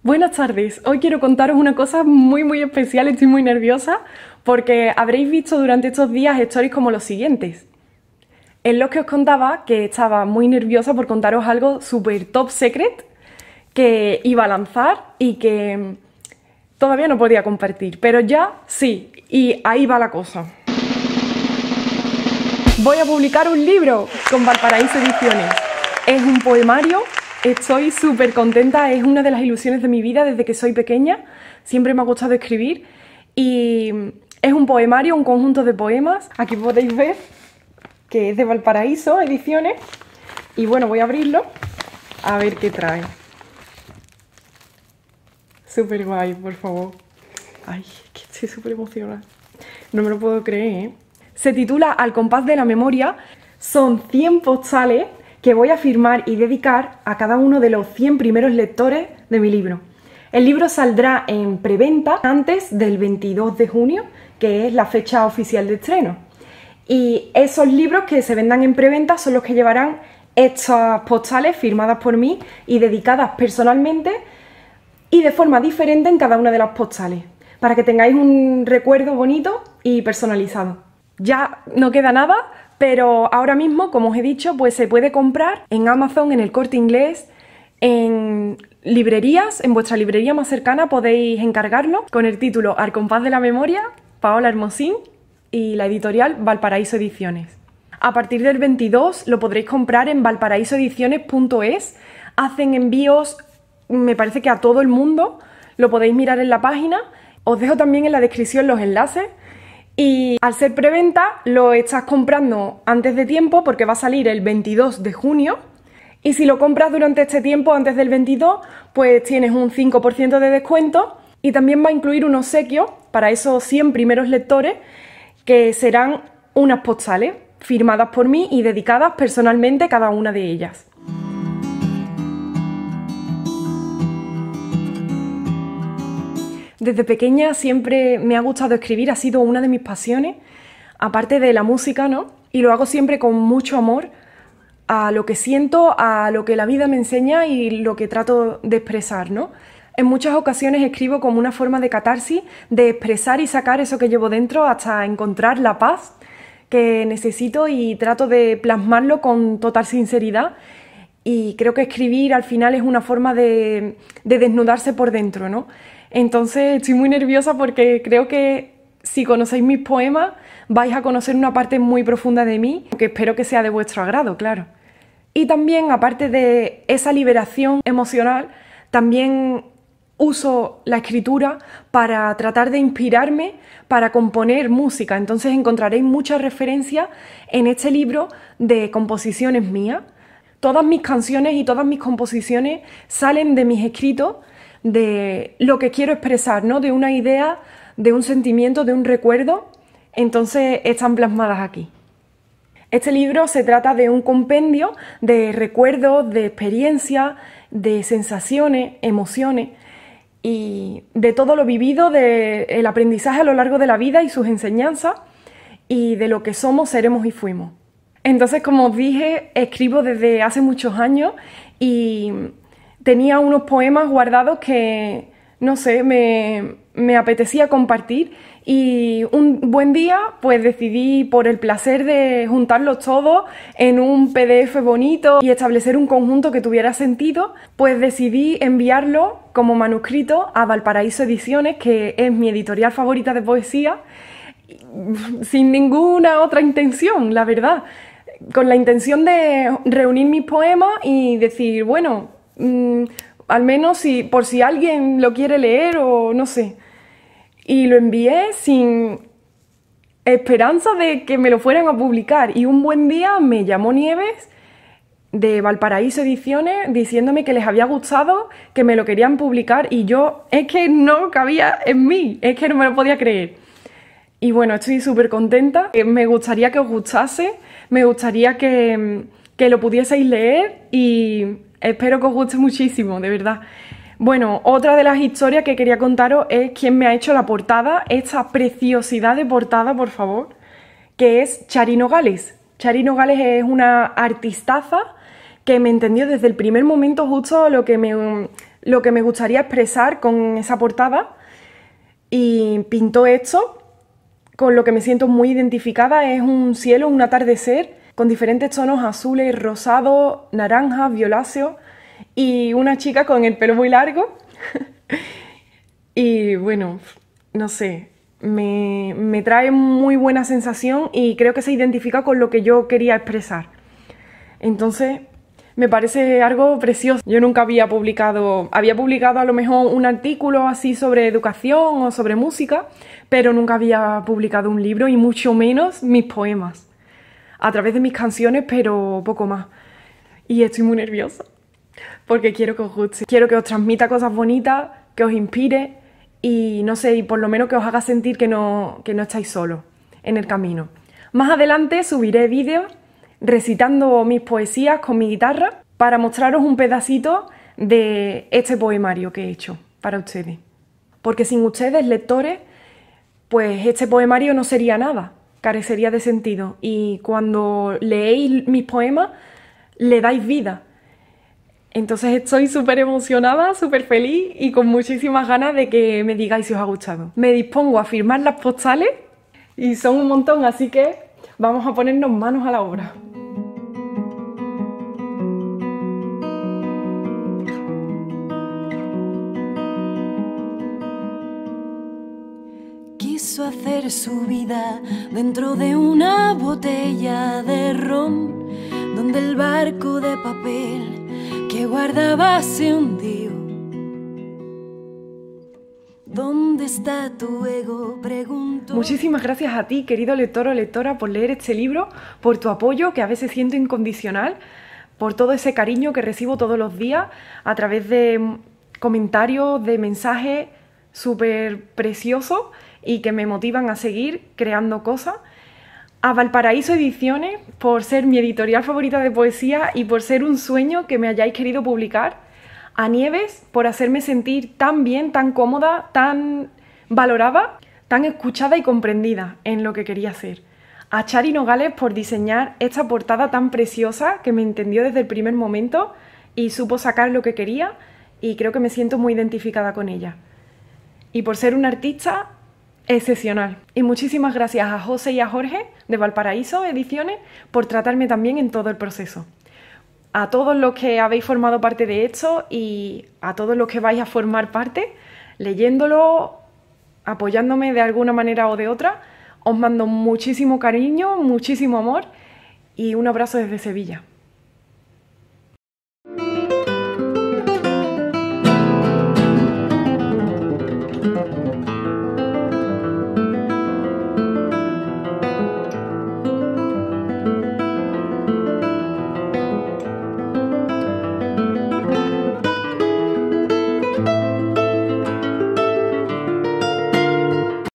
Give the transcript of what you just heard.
Buenas tardes, hoy quiero contaros una cosa muy especial, estoy muy nerviosa porque habréis visto durante estos días stories como los siguientes. En los que os contaba que estaba muy nerviosa por contaros algo súper top secret que iba a lanzar y que todavía no podía compartir, pero ya sí, y ahí va la cosa. Voy a publicar un libro con Valparaíso Ediciones. Es un poemario. Estoy súper contenta, es una de las ilusiones de mi vida desde que soy pequeña. Siempre me ha gustado escribir y es un poemario, un conjunto de poemas. Aquí podéis ver que es de Valparaíso Ediciones y bueno, voy a abrirlo a ver qué trae. Súper guay, por favor. Ay, que estoy súper emocionada. No me lo puedo creer, ¿eh? Se titula Al compás de la memoria. Son 100 postales que voy a firmar y dedicar a cada uno de los 100 primeros lectores de mi libro. El libro saldrá en preventa antes del 22 de junio, que es la fecha oficial de estreno. Y esos libros que se vendan en preventa son los que llevarán estas postales firmadas por mí y dedicadas personalmente y de forma diferente en cada una de las postales, para que tengáis un recuerdo bonito y personalizado. Ya no queda nada, pero ahora mismo, como os he dicho, pues se puede comprar en Amazon, en El Corte Inglés, en librerías, en vuestra librería más cercana podéis encargarlo con el título Al compás de la memoria, Paola Hermosín, y la editorial Valparaíso Ediciones. A partir del 22 lo podréis comprar en valparaísoediciones.es. Hacen envíos, me parece que a todo el mundo, lo podéis mirar en la página. Os dejo también en la descripción los enlaces. Y al ser preventa lo estás comprando antes de tiempo porque va a salir el 22 de junio. Y si lo compras durante este tiempo, antes del 22, pues tienes un 5% de descuento. Y también va a incluir un obsequio para esos 100 primeros lectores, que serán unas postales firmadas por mí y dedicadas personalmente cada una de ellas. Desde pequeña siempre me ha gustado escribir, ha sido una de mis pasiones, aparte de la música, ¿no? Y lo hago siempre con mucho amor a lo que siento, a lo que la vida me enseña y lo que trato de expresar, ¿no? En muchas ocasiones escribo como una forma de catarsis, de expresar y sacar eso que llevo dentro hasta encontrar la paz que necesito y trato de plasmarlo con total sinceridad. Y creo que escribir al final es una forma de desnudarse por dentro, ¿no? Entonces estoy muy nerviosa porque creo que si conocéis mis poemas vais a conocer una parte muy profunda de mí, que espero que sea de vuestro agrado, claro. Y también, aparte de esa liberación emocional, también uso la escritura para tratar de inspirarme para componer música. Entonces encontraréis muchas referencias en este libro de composiciones mías. Todas mis canciones y todas mis composiciones salen de mis escritos, de lo que quiero expresar, ¿no? De una idea, de un sentimiento, de un recuerdo. Entonces están plasmadas aquí. Este libro se trata de un compendio de recuerdos, de experiencias, de sensaciones, emociones y de todo lo vivido, del aprendizaje a lo largo de la vida y sus enseñanzas y de lo que somos, seremos y fuimos. Entonces, como os dije, escribo desde hace muchos años y tenía unos poemas guardados que, no sé, me apetecía compartir y un buen día pues decidí, por el placer de juntarlos todos en un PDF bonito y establecer un conjunto que tuviera sentido, pues decidí enviarlo como manuscrito a Valparaíso Ediciones, que es mi editorial favorita de poesía, sin ninguna otra intención, la verdad, con la intención de reunir mis poemas y decir, bueno, al menos por si alguien lo quiere leer o no sé. Y lo envié sin esperanza de que me lo fueran a publicar. Y un buen día me llamó Nieves de Valparaíso Ediciones diciéndome que les había gustado, que me lo querían publicar y yo es que no cabía en mí, es que no me lo podía creer. Y bueno, estoy súper contenta. Me gustaría que os gustase, me gustaría que lo pudieseis leer y espero que os guste muchísimo, de verdad. Bueno, otra de las historias que quería contaros es quién me ha hecho la portada, esta preciosidad de portada, por favor, que es Chari Nogales. Chari Nogales es una artistaza que me entendió desde el primer momento justo lo que me gustaría expresar con esa portada y pintó esto. Con lo que me siento muy identificada es un cielo, un atardecer con diferentes tonos azules, rosados, naranjas, violáceos y una chica con el pelo muy largo. Y bueno, no sé, me trae muy buena sensación y creo que se identifica con lo que yo quería expresar. Entonces, me parece algo precioso. Yo nunca había publicado a lo mejor un artículo así sobre educación o sobre música, pero nunca había publicado un libro y mucho menos mis poemas. A través de mis canciones, pero poco más. Y estoy muy nerviosa porque quiero que os guste. Quiero que os transmita cosas bonitas, que os inspire y no sé, y por lo menos que os haga sentir que no estáis solos en el camino. Más adelante subiré vídeos recitando mis poesías con mi guitarra para mostraros un pedacito de este poemario que he hecho para ustedes. Porque sin ustedes, lectores, pues este poemario no sería nada, carecería de sentido. Y cuando leéis mis poemas, le dais vida. Entonces estoy súper emocionada, súper feliz y con muchísimas ganas de que me digáis si os ha gustado. Me dispongo a firmar las postales y son un montón, así que vamos a ponernos manos a la obra. Quiso hacer su vida dentro de una botella de ron, donde el barco de papel que guardaba se hundió. ¿Dónde está tu ego?, preguntó. Muchísimas gracias a ti, querido lector o lectora, por leer este libro, por tu apoyo, que a veces siento incondicional, por todo ese cariño que recibo todos los días a través de comentarios, de mensajes súper preciosos y que me motivan a seguir creando cosas. A Valparaíso Ediciones, por ser mi editorial favorita de poesía y por ser un sueño que me hayáis querido publicar. A Nieves, por hacerme sentir tan bien, tan cómoda, tan valorada, tan escuchada y comprendida en lo que quería hacer. A Chari Nogales, por diseñar esta portada tan preciosa que me entendió desde el primer momento y supo sacar lo que quería, y creo que me siento muy identificada con ella. Y por ser una artista excepcional. Y muchísimas gracias a José y a Jorge de Valparaíso Ediciones por tratarme también en todo el proceso. A todos los que habéis formado parte de esto y a todos los que vais a formar parte, leyéndolo, apoyándome de alguna manera o de otra, os mando muchísimo cariño, muchísimo amor y un abrazo desde Sevilla.